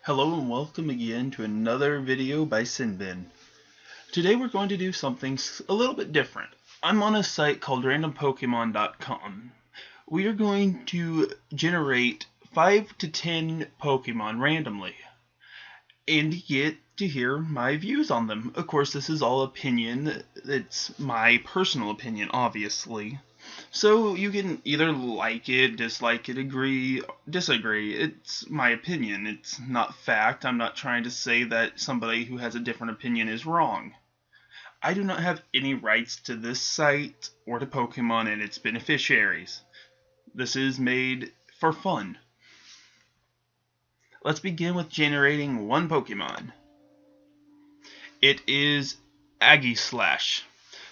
Hello and welcome again to another video by Sinbin. Today we're going to do something a little bit different. I'm on a site called Pokemon.Inc. We are going to generate 5 to 10 Pokemon randomly and get to hear my views on them. Of course, this is all opinion. It's my personal opinion, obviously. So you can either like it, dislike it, agree, disagree. It's my opinion. It's not fact. I'm not trying to say that somebody who has a different opinion is wrong. I do not have any rights to this site or to Pokemon and its beneficiaries. This is made for fun. Let's begin with generating one Pokemon. It is Aegislash.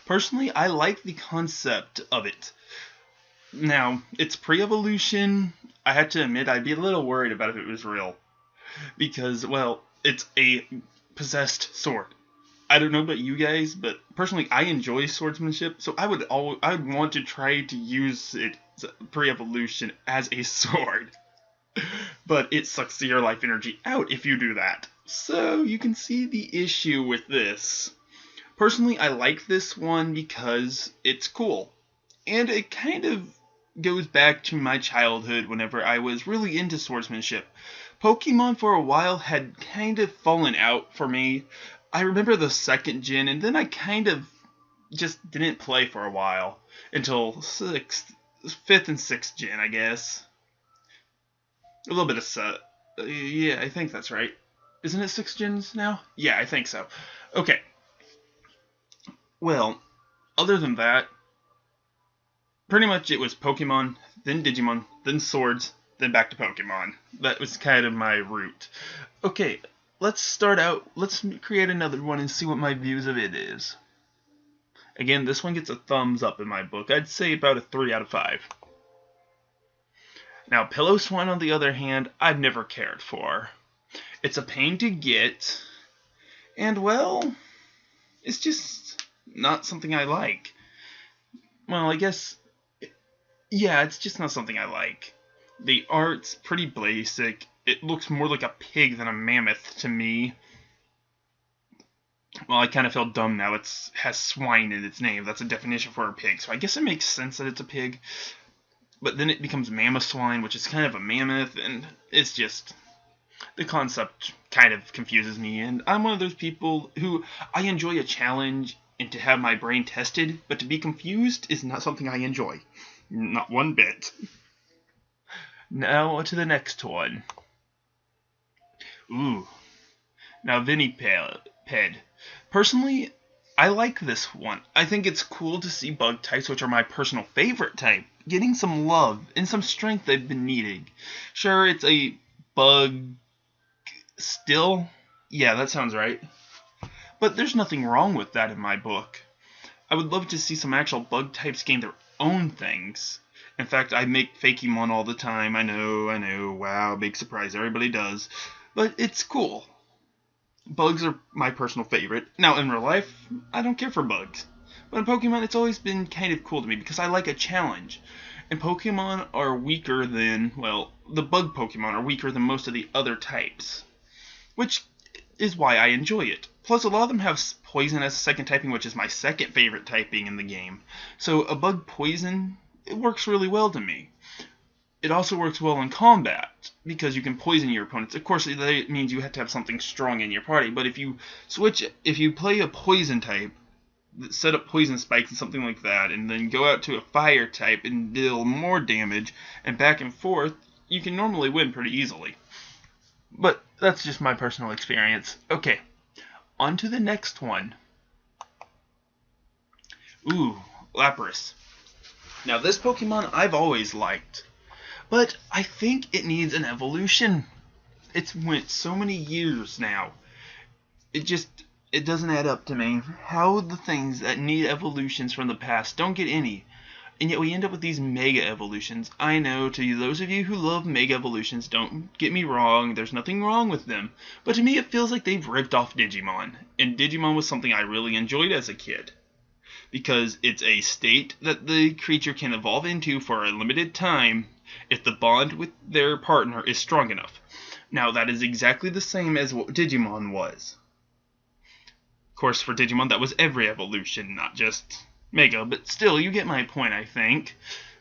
Personally, I like the concept of it. Now, it's pre-evolution. I have to admit, I'd be a little worried about if it was real. Because, well, it's a possessed sword. I don't know about you guys, but personally, I enjoy swordsmanship, so I would want to try to use it pre-evolution as a sword. But it sucks your life energy out if you do that. So, you can see the issue with this. Personally, I like this one because it's cool. And it kind of goes back to my childhood whenever I was really into swordsmanship. Pokemon for a while had kind of fallen out for me. I remember the second gen, and then I kind of just didn't play for a while. Until 5th and 6th gen, I guess. A little bit of yeah, I think that's right. Isn't it 6 gens now? Yeah, I think so. Okay. Well, other than that, pretty much it was Pokemon, then Digimon, then Swords, then back to Pokemon. That was kind of my route. Okay, let's start out, let's create another one and see what my views of it is. Again, this one gets a thumbs up in my book. I'd say about a 3 out of 5. Now, Pillow-Swan, on the other hand, I've never cared for. It's a pain to get, and well, it's just not something I like. Well, I guess, yeah, it's just not something I like. The art's pretty basic. It looks more like a pig than a mammoth to me. Well, I kind of feel dumb now. It has swine in its name. That's a definition for a pig, so I guess it makes sense that it's a pig. But then it becomes mammoth swine, which is kind of a mammoth, and it's just, the concept kind of confuses me, and I'm one of those people who, I enjoy a challenge and to have my brain tested, but to be confused is not something I enjoy. Not one bit. Now to the next one. Ooh. Now Veniped. Personally, I like this one. I think it's cool to see bug types, which are my personal favorite type, getting some love and some strength they've been needing. Sure, it's a bug still. Yeah, that sounds right. But there's nothing wrong with that in my book. I would love to see some actual bug types gain their own things. In fact, I make Fakemon all the time. I know, wow, big surprise, everybody does. But it's cool. Bugs are my personal favorite. Now, in real life, I don't care for bugs. But in Pokemon, it's always been kind of cool to me because I like a challenge. And Pokemon are weaker than, well, the bug Pokemon are weaker than most of the other types. Which is why I enjoy it. Plus, a lot of them have poison as a second typing, which is my second favorite typing in the game. So, a bug poison, it works really well to me. It also works well in combat, because you can poison your opponents. Of course, that means you have to have something strong in your party, but if you play a poison type, set up poison spikes and something like that, and then go out to a fire type and deal more damage, and back and forth, you can normally win pretty easily. But that's just my personal experience. Okay, on to the next one. Ooh, Lapras. Now, this Pokemon I've always liked. But I think it needs an evolution. It's went so many years now. It doesn't add up to me. How the things that need evolutions from the past don't get any. And yet we end up with these mega evolutions. I know, to those of you who love mega evolutions, don't get me wrong, there's nothing wrong with them. But to me it feels like they've ripped off Digimon. And Digimon was something I really enjoyed as a kid. Because it's a state that the creature can evolve into for a limited time if the bond with their partner is strong enough. Now, that is exactly the same as what Digimon was. Of course, for Digimon, that was every evolution, not just Mega, but still, you get my point, I think.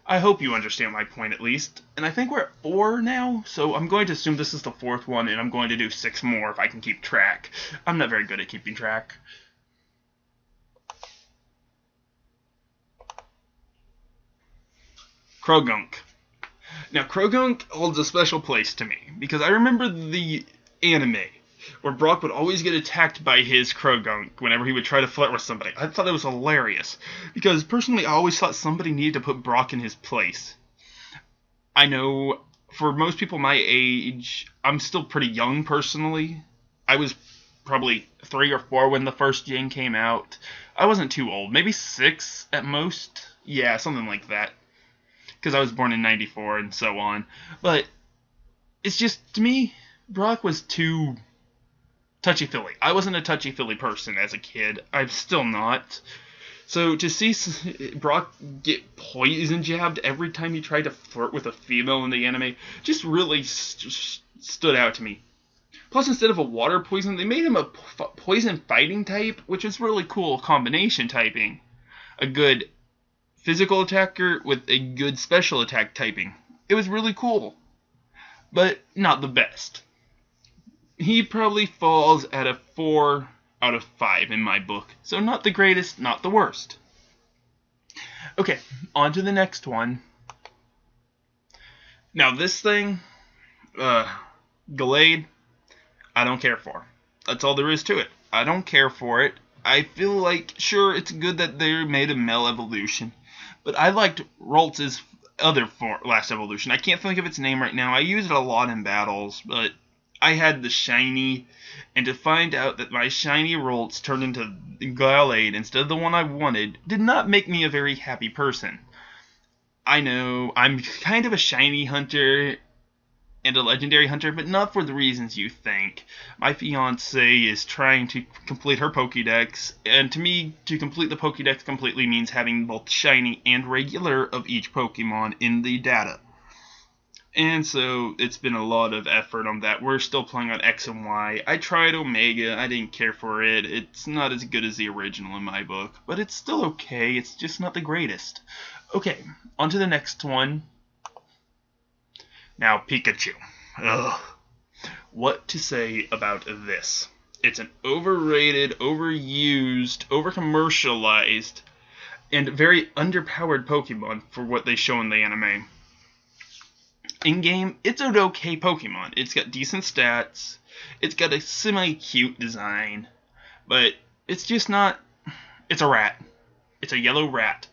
I hope you understand my point, at least. And I think we're at 4 now, so I'm going to assume this is the 4th one, and I'm going to do 6 more if I can keep track. I'm not very good at keeping track. Krogunk. Now, Krogunk holds a special place to me, because I remember the anime, where Brock would always get attacked by his Krogunk whenever he would try to flirt with somebody. I thought it was hilarious, because personally I always thought somebody needed to put Brock in his place. I know, for most people my age, I'm still pretty young personally. I was probably 3 or 4 when the first gen came out. I wasn't too old, maybe 6 at most. Yeah, something like that. Because I was born in 94 and so on. But it's just, to me, Brock was too touchy-feely. I wasn't a touchy-feely person as a kid. I'm still not. So to see Brock get poison jabbed every time he tried to flirt with a female in the anime just really stood out to me. Plus, instead of a water poison, they made him a poison fighting type, which is really cool combination typing. A good physical attacker with a good special attack typing. It was really cool, but not the best. He probably falls at a 4 out of 5 in my book, so not the greatest, not the worst. Okay, on to the next one. Now this thing, Gallade, I don't care for. That's all there is to it. I don't care for it. I feel like, sure, it's good that they made a male evolution, but I liked Ralts's other last evolution. I can't think of its name right now. I use it a lot in battles, but I had the shiny, and to find out that my shiny Ralts turned into Gallade instead of the one I wanted did not make me a very happy person. I know, I'm kind of a shiny hunter and a legendary hunter, but not for the reasons you think. My fiancée is trying to complete her Pokédex, and to me, to complete the Pokédex completely means having both shiny and regular of each Pokemon in the data. And so, it's been a lot of effort on that. We're still playing on X and Y. I tried Omega, I didn't care for it. It's not as good as the original in my book, but it's still okay, it's just not the greatest. Okay, on to the next one. Now, Pikachu. Ugh. What to say about this? It's an overrated, overused, overcommercialized, and very underpowered Pokemon for what they show in the anime. In-game, it's an okay Pokemon. It's got decent stats, it's got a semi-cute design, but it's just not... It's a rat. It's a yellow rat.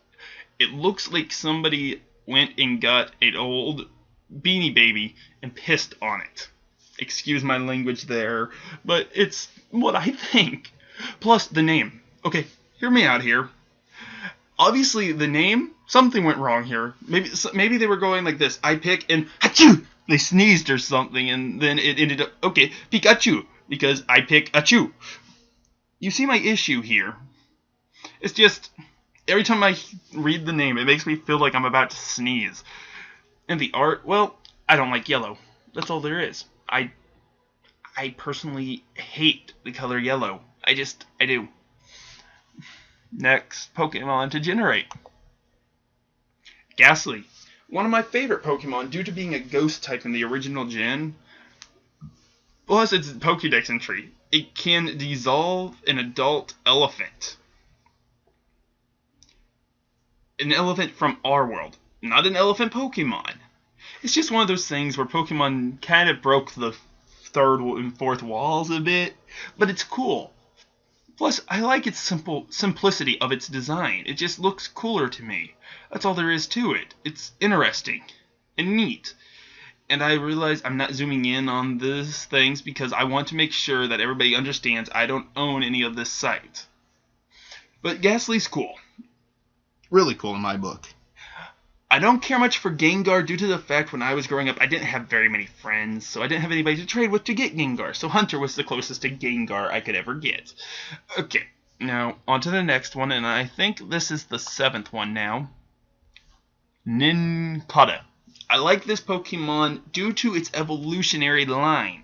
It looks like somebody went and got an old Beanie Baby and pissed on it. Excuse my language there, but it's what I think. Plus, the name. Okay, hear me out here. Obviously, the name, something went wrong here. Maybe they were going like this. I pick and achoo! They sneezed or something, and then it ended up, okay, Pikachu, because I pick achoo. You see my issue here. It's just, every time I read the name, it makes me feel like I'm about to sneeze. And the art, well, I don't like yellow. That's all there is. I personally hate the color yellow. I do. Next Pokemon to generate. Ghastly. One of my favorite Pokemon due to being a ghost type in the original gen. Plus its Pokédex entry. It can dissolve an adult elephant. An elephant from our world. Not an elephant Pokemon. It's just one of those things where Pokemon kind of broke the third and fourth walls a bit, but it's cool. Plus, I like its simplicity of its design. It just looks cooler to me. That's all there is to it. It's interesting and neat. And I realize I'm not zooming in on these things because I want to make sure that everybody understands I don't own any of this site. But Ghastly's cool. Really cool in my book. I don't care much for Gengar due to the fact when I was growing up I didn't have very many friends, so I didn't have anybody to trade with to get Gengar, so Hunter was the closest to Gengar I could ever get. Okay, now on to the next one, and I think this is the 7th one now. Nincada. I like this Pokemon due to its evolutionary line.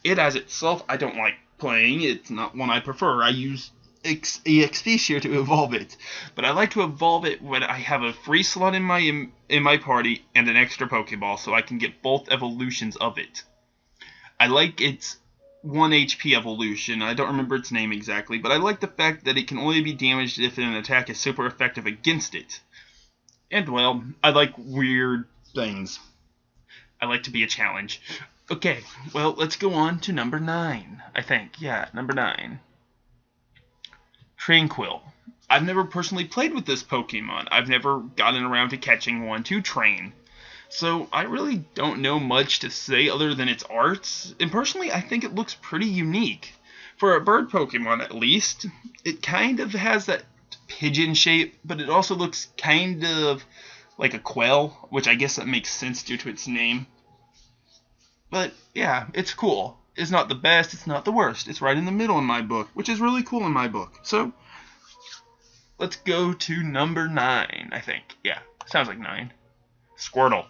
It as itself, I don't like playing. It's not one I prefer. I use EXP share to evolve it, but I like to evolve it when I have a free slot in my party and an extra Pokeball, so I can get both evolutions of it. I like its 1 HP evolution. I don't remember its name exactly, but I like the fact that it can only be damaged if an attack is super effective against it. And, well, I like weird things. I like to be a challenge. Okay, well, let's go on to number 9, I think. Yeah, number 9. Tranquil. I've never personally played with this Pokemon. I've never gotten around to catching one to train. So I really don't know much to say other than its arts. And personally, I think it looks pretty unique. For a bird Pokemon, at least. It kind of has that pigeon shape, but it also looks kind of like a quail, which I guess that makes sense due to its name. But yeah, it's cool. It's not the best, it's not the worst. It's right in the middle in my book, which is really cool in my book. So, let's go to number 9, I think. Yeah, sounds like 9. Squirtle.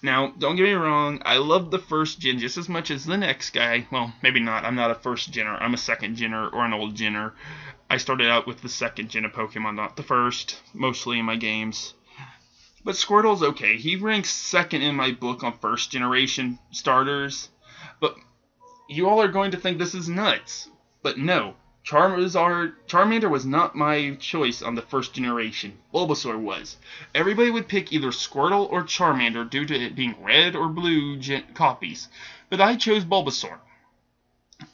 Now, don't get me wrong, I love the first gen just as much as the next guy. Well, maybe not. I'm not a first genner. I'm a second genner or an old genner. I started out with the second gen of Pokemon, not the first, mostly in my games. But Squirtle's okay. He ranks second in my book on first generation starters. But you all are going to think this is nuts. But no. Charmander was not my choice on the first generation. Bulbasaur was. Everybody would pick either Squirtle or Charmander due to it being red or blue copies. But I chose Bulbasaur.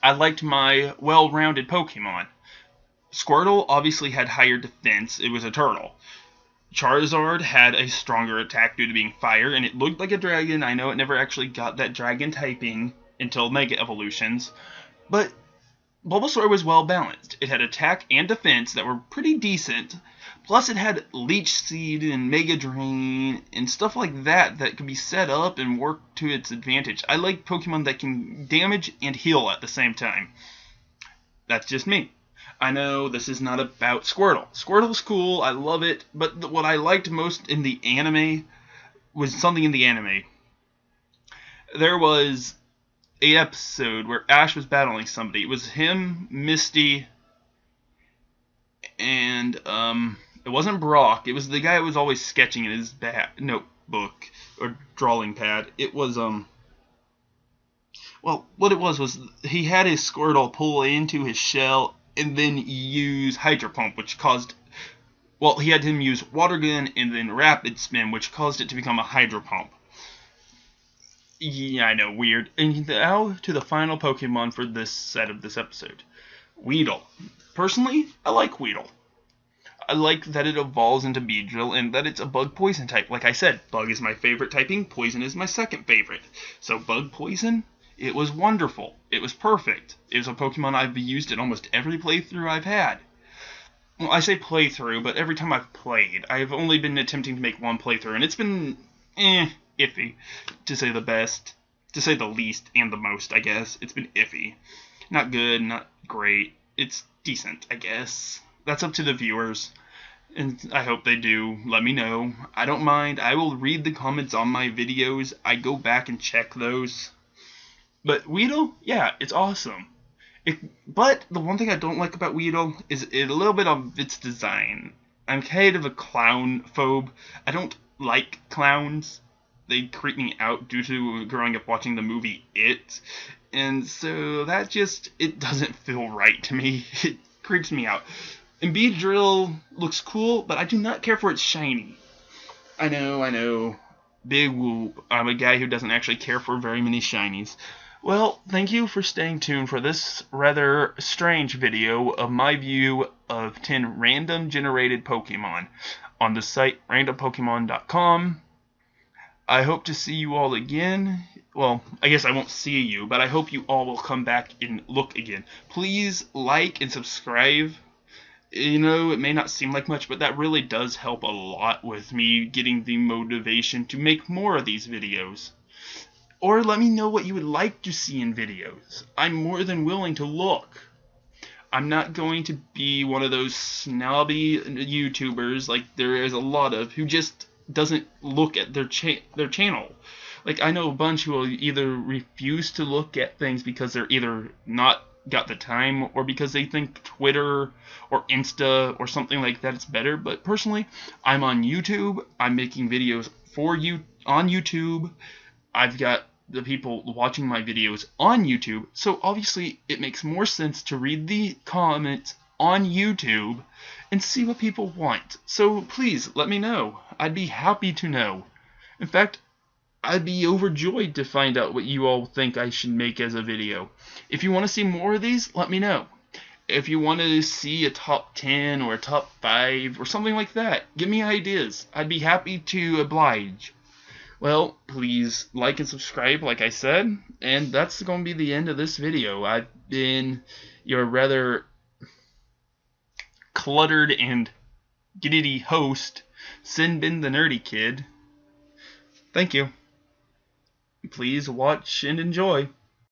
I liked my well-rounded Pokemon. Squirtle obviously had higher defense. It was a turtle. Charizard had a stronger attack due to being fire, and it looked like a dragon. I know it never actually got that dragon typing until Mega Evolutions. But Bulbasaur was well balanced. It had attack and defense that were pretty decent. Plus it had Leech Seed and Mega Drain and stuff like that that could be set up and work to its advantage. I like Pokemon that can damage and heal at the same time. That's just me. I know this is not about Squirtle. Squirtle's cool, I love it, but what I liked most in the anime was something in the anime. There was an episode where Ash was battling somebody. It was him, Misty, and it wasn't Brock. It was the guy who was always sketching in his notebook or drawing pad. It was well, what it was he had his Squirtle pull into his shell and then use Hydro Pump, which caused, well, he had him use Water Gun and then Rapid Spin, which caused it to become a Hydro Pump. Yeah, I know, weird. And now to the final Pokemon for this set of this episode. Weedle. Personally, I like Weedle. I like that it evolves into Beedrill and that it's a bug poison type. Like I said, bug is my favorite typing, poison is my second favorite. So bug poison, it was wonderful. It was perfect. It was a Pokemon I've used in almost every playthrough I've had. Well, I say playthrough, but every time I've played, I've only been attempting to make one playthrough, and it's been, iffy, to say the least, and the most, I guess. It's been iffy. Not good, not great. It's decent, I guess. That's up to the viewers, and I hope they do. Let me know. I don't mind. I will read the comments on my videos. I go back and check those. But Weedle, yeah, it's awesome. But the one thing I don't like about Weedle is a little bit of its design. I'm kind of a clown phobe. I don't like clowns. They creep me out due to growing up watching the movie It. And so that just, it doesn't feel right to me. It creeps me out. And Beedrill looks cool, but I do not care for its shiny. I know. Big whoop. I'm a guy who doesn't actually care for very many shinies. Well, thank you for staying tuned for this rather strange video of my view of 10 random generated Pokemon on the site Pokemon.Inc. I hope to see you all again. Well, I guess I won't see you, but I hope you all will come back and look again. Please like and subscribe. You know, it may not seem like much, but that really does help a lot with me getting the motivation to make more of these videos. Or let me know what you would like to see in videos. I'm more than willing to look. I'm not going to be one of those snobby YouTubers like there is a lot of who just doesn't look at their channel. Like, I know a bunch who will either refuse to look at things because they're either not got the time or because they think Twitter or Insta or something like that is better. But personally, I'm on YouTube. I'm making videos for you on YouTube. I've got the people watching my videos on YouTube, so obviously it makes more sense to read the comments on YouTube and see what people want. So please let me know. I'd be happy to know. In fact, I'd be overjoyed to find out what you all think I should make as a video. If you want to see more of these, let me know. If you want to see a top 10 or a top 5 or something like that, give me ideas. I'd be happy to oblige. Well, please like and subscribe, like I said, and that's going to be the end of this video. I've been your rather cluttered and giddy host, Sinbin the Nerdy Kid. Thank you. Please watch and enjoy.